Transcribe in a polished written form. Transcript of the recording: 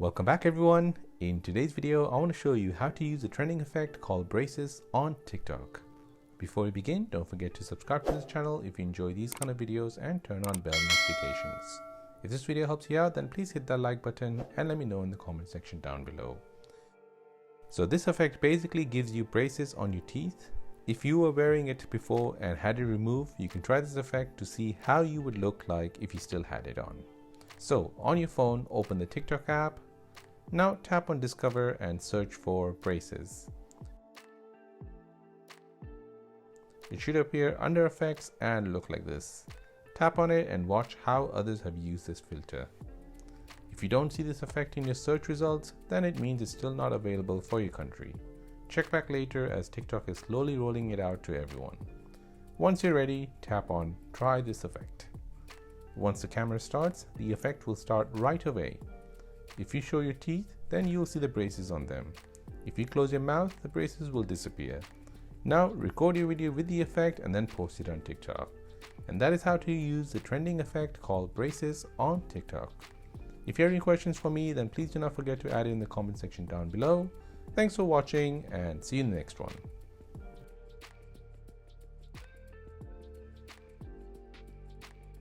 Welcome back everyone. In today's video, I want to show you how to use a trending effect called braces on TikTok. Before we begin, don't forget to subscribe to this channel if you enjoy these kind of videos and turn on bell notifications. If this video helps you out, then please hit that like button and let me know in the comment section down below. So this effect basically gives you braces on your teeth. If you were wearing it before and had it removed, you can try this effect to see how you would look like if you still had it on. So on your phone, open the TikTok app. Now tap on Discover and search for braces. It should appear under effects and look like this. Tap on it and watch how others have used this filter. If you don't see this effect in your search results, then it means it's still not available for your country. Check back later as TikTok is slowly rolling it out to everyone. Once you're ready, tap on Try this effect. Once the camera starts, the effect will start right away. If you show your teeth, then you'll see the braces on them. If you close your mouth, the braces will disappear. Now record your video with the effect and then post it on TikTok. And that is how to use the trending effect called braces on TikTok. If you have any questions for me, then please do not forget to add it in the comment section down below. Thanks for watching and see you in the next one.